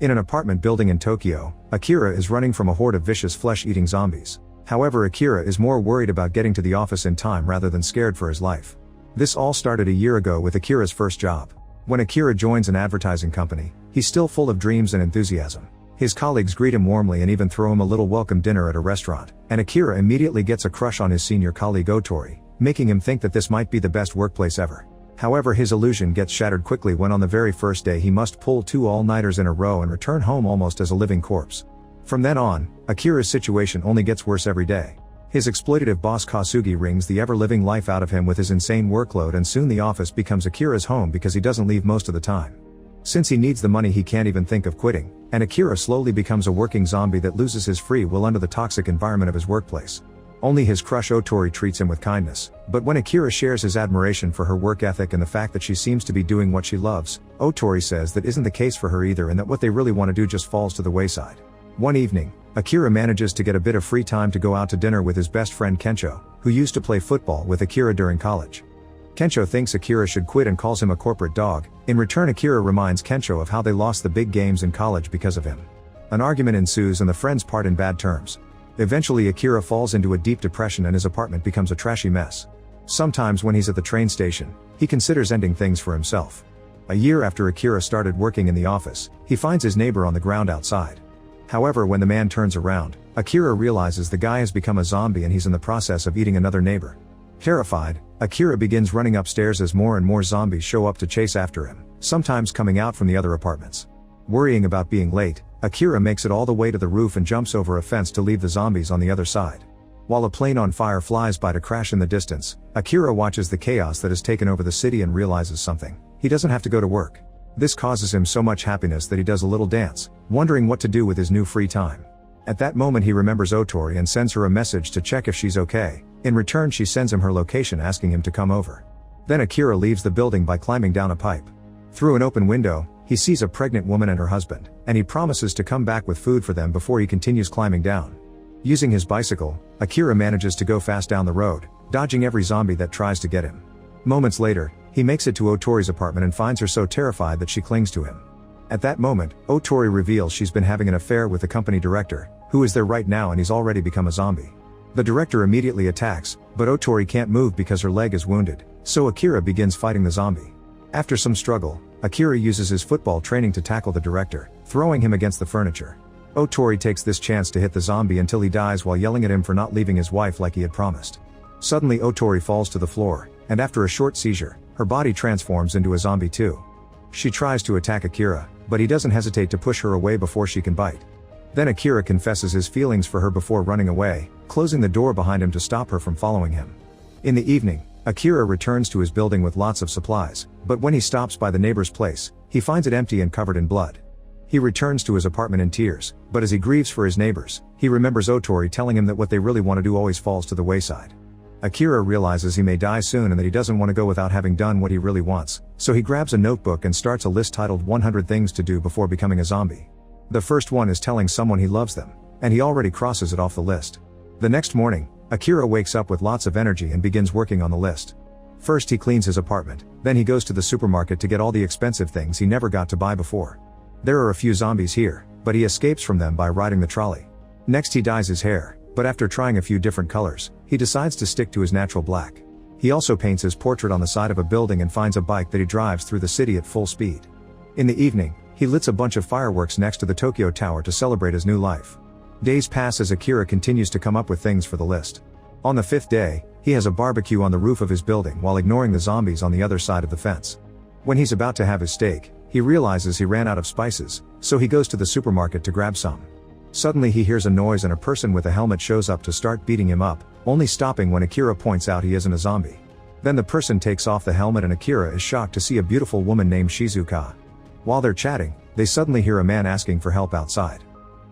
In an apartment building in Tokyo, Akira is running from a horde of vicious flesh-eating zombies. However, Akira is more worried about getting to the office in time rather than scared for his life. This all started a year ago with Akira's first job. When Akira joins an advertising company, he's still full of dreams and enthusiasm. His colleagues greet him warmly and even throw him a little welcome dinner at a restaurant, and Akira immediately gets a crush on his senior colleague Otori, making him think that this might be the best workplace ever. However, his illusion gets shattered quickly when on the very first day he must pull 2 all-nighters in a row and return home almost as a living corpse. From then on, Akira's situation only gets worse every day. His exploitative boss Kasugi wrings the ever-living life out of him with his insane workload, and soon the office becomes Akira's home because he doesn't leave most of the time. Since he needs the money, he can't even think of quitting, and Akira slowly becomes a working zombie that loses his free will under the toxic environment of his workplace. Only his crush Otori treats him with kindness, but when Akira shares his admiration for her work ethic and the fact that she seems to be doing what she loves, Otori says that isn't the case for her either, and that what they really want to do just falls to the wayside. One evening, Akira manages to get a bit of free time to go out to dinner with his best friend Kensho, who used to play football with Akira during college. Kensho thinks Akira should quit and calls him a corporate dog. In return, Akira reminds Kensho of how they lost the big games in college because of him. An argument ensues and the friends part in bad terms. Eventually, Akira falls into a deep depression and his apartment becomes a trashy mess. Sometimes when he's at the train station, he considers ending things for himself. A year after Akira started working in the office, he finds his neighbor on the ground outside. However, when the man turns around, Akira realizes the guy has become a zombie and he's in the process of eating another neighbor. Terrified, Akira begins running upstairs as more and more zombies show up to chase after him, sometimes coming out from the other apartments. Worrying about being late, Akira makes it all the way to the roof and jumps over a fence to leave the zombies on the other side. While a plane on fire flies by to crash in the distance, Akira watches the chaos that has taken over the city and realizes something: he doesn't have to go to work. This causes him so much happiness that he does a little dance, wondering what to do with his new free time. At that moment he remembers Otori and sends her a message to check if she's okay. In return, she sends him her location asking him to come over. Then Akira leaves the building by climbing down a pipe. Through an open window, he sees a pregnant woman and her husband, and he promises to come back with food for them before he continues climbing down. Using his bicycle, Akira manages to go fast down the road, dodging every zombie that tries to get him. Moments later, he makes it to Otori's apartment and finds her so terrified that she clings to him. At that moment, Otori reveals she's been having an affair with the company director, who is there right now, and he's already become a zombie. The director immediately attacks, but Otori can't move because her leg is wounded, so Akira begins fighting the zombie. After some struggle, Akira uses his football training to tackle the director, throwing him against the furniture. Otori takes this chance to hit the zombie until he dies while yelling at him for not leaving his wife like he had promised. Suddenly Otori falls to the floor, and after a short seizure, her body transforms into a zombie too. She tries to attack Akira, but he doesn't hesitate to push her away before she can bite. Then Akira confesses his feelings for her before running away, closing the door behind him to stop her from following him. In the evening, Akira returns to his building with lots of supplies, but when he stops by the neighbor's place, he finds it empty and covered in blood. He returns to his apartment in tears, but as he grieves for his neighbors, he remembers Otori telling him that what they really want to do always falls to the wayside. Akira realizes he may die soon and that he doesn't want to go without having done what he really wants, so he grabs a notebook and starts a list titled 100 Things to Do Before Becoming a Zombie. The first one is telling someone he loves them, and he already crosses it off the list. The next morning, Akira wakes up with lots of energy and begins working on the list. First he cleans his apartment, then he goes to the supermarket to get all the expensive things he never got to buy before. There are a few zombies here, but he escapes from them by riding the trolley. Next he dyes his hair, but after trying a few different colors, he decides to stick to his natural black. He also paints his portrait on the side of a building and finds a bike that he drives through the city at full speed. In the evening, he lights a bunch of fireworks next to the Tokyo Tower to celebrate his new life. Days pass as Akira continues to come up with things for the list. On the 5th day, he has a barbecue on the roof of his building while ignoring the zombies on the other side of the fence. When he's about to have his steak, he realizes he ran out of spices, so he goes to the supermarket to grab some. Suddenly he hears a noise and a person with a helmet shows up to start beating him up, only stopping when Akira points out he isn't a zombie. Then the person takes off the helmet and Akira is shocked to see a beautiful woman named Shizuka. While they're chatting, they suddenly hear a man asking for help outside.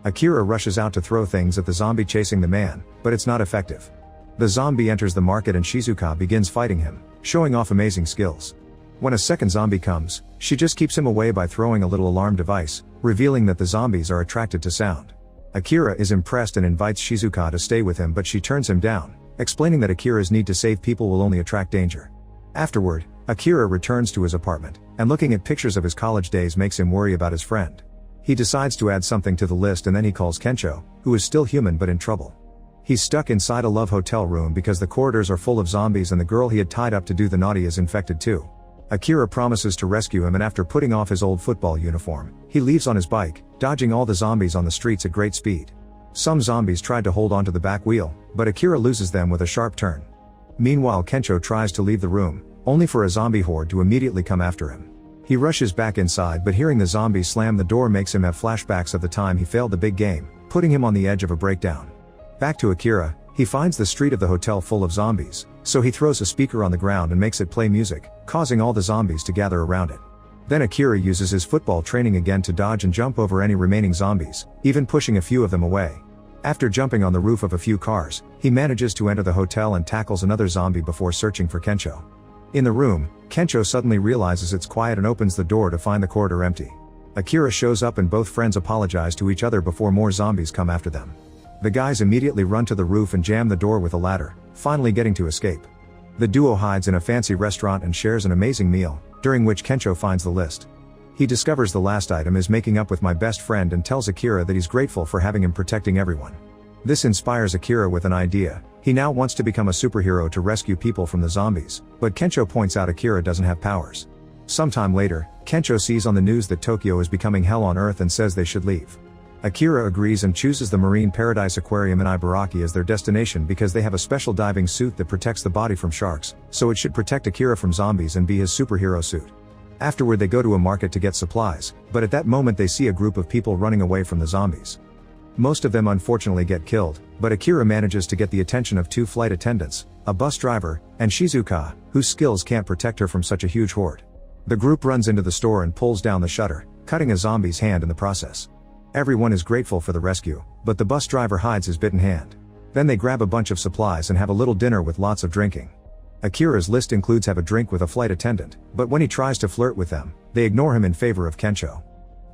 Akira rushes out to throw things at the zombie chasing the man, but it's not effective. The zombie enters the market and Shizuka begins fighting him, showing off amazing skills. When a second zombie comes, she just keeps him away by throwing a little alarm device, revealing that the zombies are attracted to sound. Akira is impressed and invites Shizuka to stay with him, but she turns him down, explaining that Akira's need to save people will only attract danger. Afterward, Akira returns to his apartment, and looking at pictures of his college days makes him worry about his friend. He decides to add something to the list and then he calls Kencho, who is still human but in trouble. He's stuck inside a love hotel room because the corridors are full of zombies and the girl he had tied up to do the naughty is infected too. Akira promises to rescue him, and after putting off his old football uniform, he leaves on his bike, dodging all the zombies on the streets at great speed. Some zombies tried to hold onto the back wheel, but Akira loses them with a sharp turn. Meanwhile, Kencho tries to leave the room, only for a zombie horde to immediately come after him. He rushes back inside, but hearing the zombies slam the door makes him have flashbacks of the time he failed the big game, putting him on the edge of a breakdown. Back to Akira, he finds the street of the hotel full of zombies, so he throws a speaker on the ground and makes it play music, causing all the zombies to gather around it. Then Akira uses his football training again to dodge and jump over any remaining zombies, even pushing a few of them away. After jumping on the roof of a few cars, he manages to enter the hotel and tackles another zombie before searching for Kencho. In the room, Kencho suddenly realizes it's quiet and opens the door to find the corridor empty. Akira shows up and both friends apologize to each other before more zombies come after them. The guys immediately run to the roof and jam the door with a ladder, finally getting to escape. The duo hides in a fancy restaurant and shares an amazing meal, during which Kencho finds the list. He discovers the last item is making up with my best friend and tells Akira that he's grateful for having him protecting everyone. This inspires Akira with an idea. He now wants to become a superhero to rescue people from the zombies, but Kencho points out Akira doesn't have powers. Sometime later, Kencho sees on the news that Tokyo is becoming hell on earth and says they should leave. Akira agrees and chooses the Marine Paradise Aquarium in Ibaraki as their destination because they have a special diving suit that protects the body from sharks, so it should protect Akira from zombies and be his superhero suit. Afterward they go to a market to get supplies, but at that moment they see a group of people running away from the zombies. Most of them unfortunately get killed, but Akira manages to get the attention of two flight attendants, a bus driver, and Shizuka, whose skills can't protect her from such a huge horde. The group runs into the store and pulls down the shutter, cutting a zombie's hand in the process. Everyone is grateful for the rescue, but the bus driver hides his bitten hand. Then they grab a bunch of supplies and have a little dinner with lots of drinking. Akira's list includes have a drink with a flight attendant, but when he tries to flirt with them, they ignore him in favor of Kencho.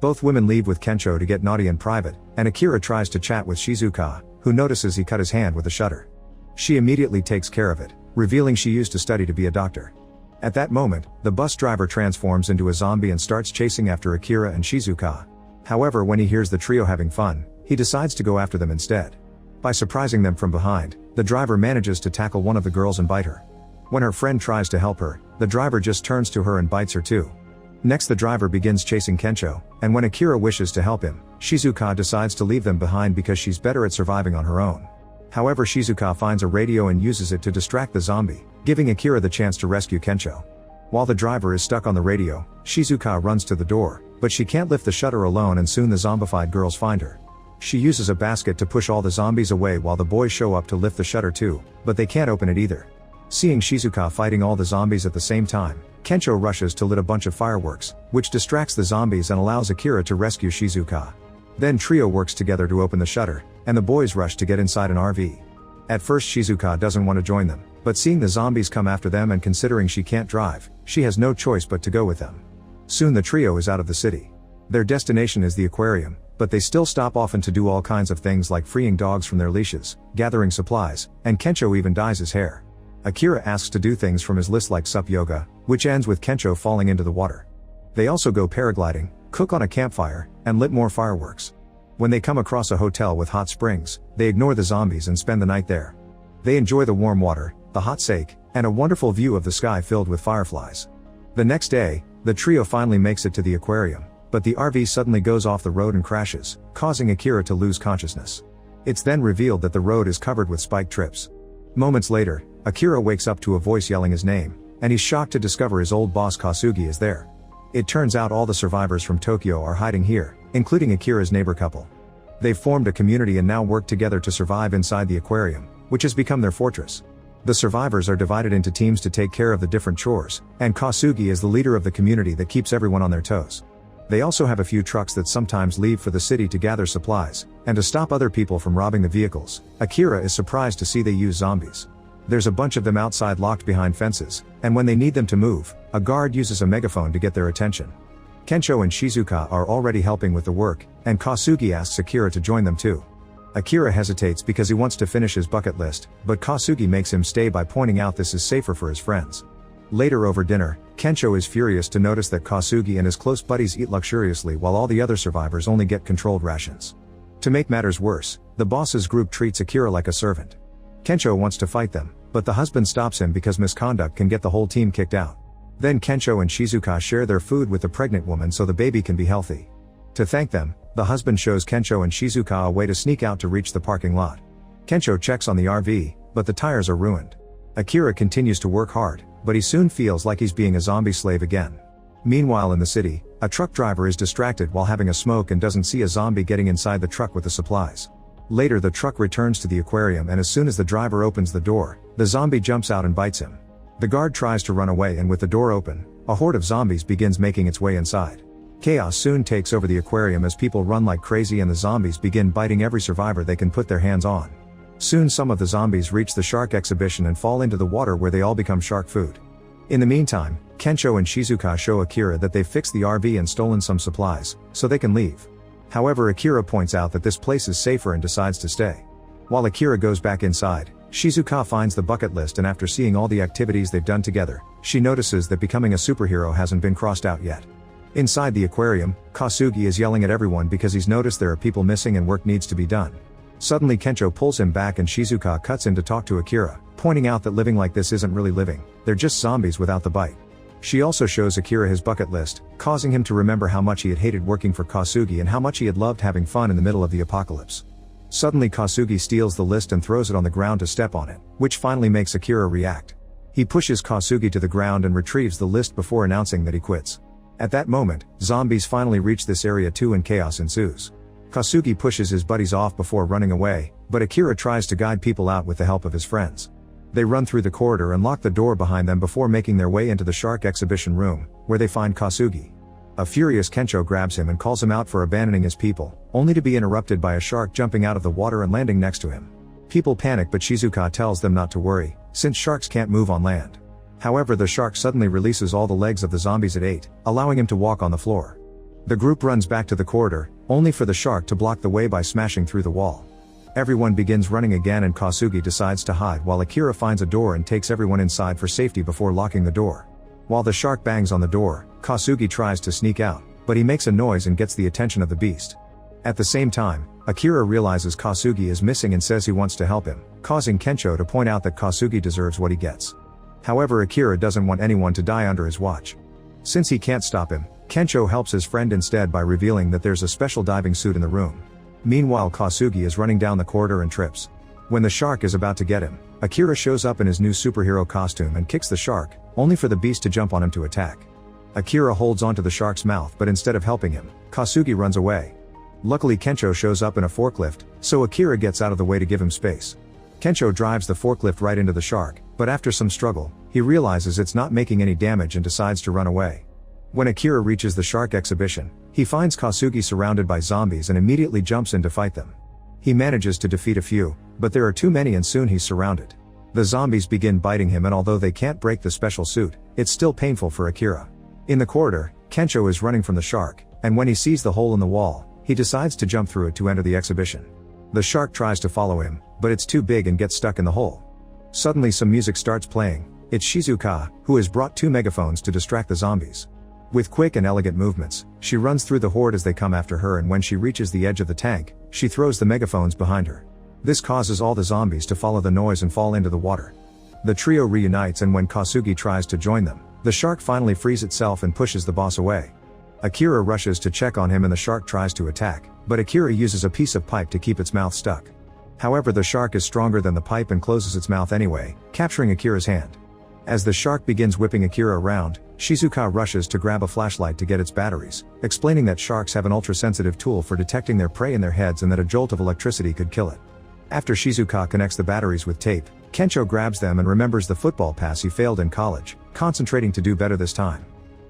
Both women leave with Kencho to get naughty in private, and Akira tries to chat with Shizuka, who notices he cut his hand with a shutter. She immediately takes care of it, revealing she used to study to be a doctor. At that moment, the bus driver transforms into a zombie and starts chasing after Akira and Shizuka. However, when he hears the trio having fun, he decides to go after them instead. By surprising them from behind, the driver manages to tackle one of the girls and bite her. When her friend tries to help her, the driver just turns to her and bites her too. Next, the driver begins chasing Kencho, and when Akira wishes to help him, Shizuka decides to leave them behind because she's better at surviving on her own. However, Shizuka finds a radio and uses it to distract the zombie, giving Akira the chance to rescue Kencho. While the driver is stuck on the radio, Shizuka runs to the door, but she can't lift the shutter alone and soon the zombified girls find her. She uses a basket to push all the zombies away while the boys show up to lift the shutter too, but they can't open it either. Seeing Shizuka fighting all the zombies at the same time, Kencho rushes to lit a bunch of fireworks, which distracts the zombies and allows Akira to rescue Shizuka. Then trio works together to open the shutter, and the boys rush to get inside an RV. At first Shizuka doesn't want to join them, but seeing the zombies come after them and considering she can't drive, she has no choice but to go with them. Soon the trio is out of the city. Their destination is the aquarium, but they still stop often to do all kinds of things like freeing dogs from their leashes, gathering supplies, and Kencho even dyes his hair. Akira asks to do things from his list like sup yoga, which ends with Kencho falling into the water. They also go paragliding, cook on a campfire, and lit more fireworks. When they come across a hotel with hot springs, they ignore the zombies and spend the night there. They enjoy the warm water, the hot sake, and a wonderful view of the sky filled with fireflies. The next day, the trio finally makes it to the aquarium, but the RV suddenly goes off the road and crashes, causing Akira to lose consciousness. It's then revealed that the road is covered with spiked trips. Moments later, Akira wakes up to a voice yelling his name, and he's shocked to discover his old boss Kasugi is there. It turns out all the survivors from Tokyo are hiding here, including Akira's neighbor couple. They've formed a community and now work together to survive inside the aquarium, which has become their fortress. The survivors are divided into teams to take care of the different chores, and Kasugi is the leader of the community that keeps everyone on their toes. They also have a few trucks that sometimes leave for the city to gather supplies, and to stop other people from robbing the vehicles. Akira is surprised to see they use zombies. There's a bunch of them outside locked behind fences, and when they need them to move, a guard uses a megaphone to get their attention. Kencho and Shizuka are already helping with the work, and Kasugi asks Akira to join them too. Akira hesitates because he wants to finish his bucket list, but Kasugi makes him stay by pointing out this is safer for his friends. Later over dinner, Kensho is furious to notice that Kasugi and his close buddies eat luxuriously while all the other survivors only get controlled rations. To make matters worse, the boss's group treats Akira like a servant. Kensho wants to fight them, but the husband stops him because misconduct can get the whole team kicked out. Then Kensho and Shizuka share their food with the pregnant woman so the baby can be healthy. To thank them, the husband shows Kensho and Shizuka a way to sneak out to reach the parking lot. Kensho checks on the RV, but the tires are ruined. Akira continues to work hard, but he soon feels like he's being a zombie slave again. Meanwhile in the city, a truck driver is distracted while having a smoke and doesn't see a zombie getting inside the truck with the supplies. Later the truck returns to the aquarium and as soon as the driver opens the door, the zombie jumps out and bites him. The guard tries to run away and with the door open, a horde of zombies begins making its way inside. Chaos soon takes over the aquarium as people run like crazy and the zombies begin biting every survivor they can put their hands on. Soon some of the zombies reach the shark exhibition and fall into the water where they all become shark food. In the meantime, Kensho and Shizuka show Akira that they've fixed the RV and stolen some supplies, so they can leave. However, Akira points out that this place is safer and decides to stay. While Akira goes back inside, Shizuka finds the bucket list and after seeing all the activities they've done together, she notices that becoming a superhero hasn't been crossed out yet. Inside the aquarium, Kasugi is yelling at everyone because he's noticed there are people missing and work needs to be done. Suddenly Kensho pulls him back and Shizuka cuts in to talk to Akira, pointing out that living like this isn't really living, they're just zombies without the bite. She also shows Akira his bucket list, causing him to remember how much he had hated working for Kasugi and how much he had loved having fun in the middle of the apocalypse. Suddenly Kasugi steals the list and throws it on the ground to step on it, which finally makes Akira react. He pushes Kasugi to the ground and retrieves the list before announcing that he quits. At that moment, zombies finally reach this area too and chaos ensues. Kasugi pushes his buddies off before running away, but Akira tries to guide people out with the help of his friends. They run through the corridor and lock the door behind them before making their way into the shark exhibition room, where they find Kasugi. A furious Kensho grabs him and calls him out for abandoning his people, only to be interrupted by a shark jumping out of the water and landing next to him. People panic but Shizuka tells them not to worry, since sharks can't move on land. However, the shark suddenly releases all the legs of the zombies it ate, allowing him to walk on the floor. The group runs back to the corridor, only for the shark to block the way by smashing through the wall. Everyone begins running again and Kasugi decides to hide while Akira finds a door and takes everyone inside for safety before locking the door. While the shark bangs on the door, Kasugi tries to sneak out, but he makes a noise and gets the attention of the beast. At the same time, Akira realizes Kasugi is missing and says he wants to help him, causing Kensho to point out that Kasugi deserves what he gets. However, Akira doesn't want anyone to die under his watch. Since he can't stop him, Kensho helps his friend instead by revealing that there's a special diving suit in the room. Meanwhile, Kasugi is running down the corridor and trips. When the shark is about to get him, Akira shows up in his new superhero costume and kicks the shark, only for the beast to jump on him to attack. Akira holds onto the shark's mouth but instead of helping him, Kasugi runs away. Luckily Kensho shows up in a forklift, so Akira gets out of the way to give him space. Kensho drives the forklift right into the shark, but after some struggle, he realizes it's not making any damage and decides to run away. When Akira reaches the shark exhibition, he finds Kasugi surrounded by zombies and immediately jumps in to fight them. He manages to defeat a few, but there are too many and soon he's surrounded. The zombies begin biting him and although they can't break the special suit, it's still painful for Akira. In the corridor, Kensho is running from the shark, and when he sees the hole in the wall, he decides to jump through it to enter the exhibition. The shark tries to follow him, but it's too big and gets stuck in the hole. Suddenly some music starts playing. It's Shizuka, who has brought 2 megaphones to distract the zombies. With quick and elegant movements, she runs through the horde as they come after her and when she reaches the edge of the tank, she throws the megaphones behind her. This causes all the zombies to follow the noise and fall into the water. The trio reunites and when Kasugi tries to join them, the shark finally frees itself and pushes the boss away. Akira rushes to check on him and the shark tries to attack, but Akira uses a piece of pipe to keep its mouth stuck. However, the shark is stronger than the pipe and closes its mouth anyway, capturing Akira's hand. As the shark begins whipping Akira around, Shizuka rushes to grab a flashlight to get its batteries, explaining that sharks have an ultra-sensitive tool for detecting their prey in their heads and that a jolt of electricity could kill it. After Shizuka connects the batteries with tape, Kensho grabs them and remembers the football pass he failed in college, concentrating to do better this time.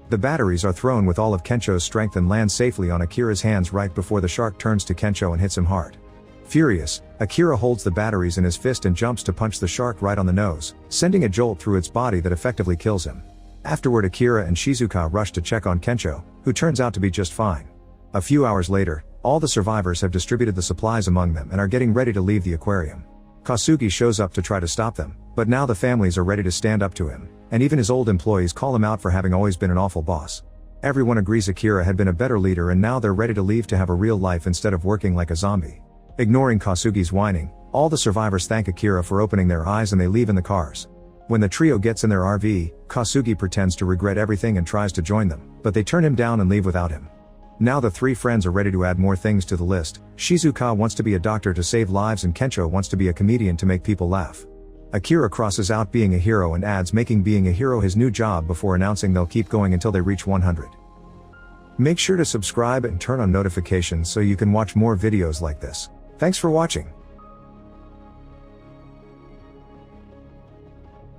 The batteries are thrown with all of Kensho's strength and land safely on Akira's hands right before the shark turns to Kensho and hits him hard. Furious, Akira holds the batteries in his fist and jumps to punch the shark right on the nose, sending a jolt through its body that effectively kills him. Afterward, Akira and Shizuka rush to check on Kensho, who turns out to be just fine. A few hours later, all the survivors have distributed the supplies among them and are getting ready to leave the aquarium. Kasugi shows up to try to stop them, but now the families are ready to stand up to him, and even his old employees call him out for having always been an awful boss. Everyone agrees Akira had been a better leader and now they're ready to leave to have a real life instead of working like a zombie. Ignoring Kasugi's whining, all the survivors thank Akira for opening their eyes and they leave in the cars. When the trio gets in their RV, Kasugi pretends to regret everything and tries to join them, but they turn him down and leave without him. Now the three friends are ready to add more things to the list. Shizuka wants to be a doctor to save lives and Kensho wants to be a comedian to make people laugh. Akira crosses out being a hero and adds making being a hero his new job before announcing they'll keep going until they reach 100. Make sure to subscribe and turn on notifications so you can watch more videos like this. Thanks for watching.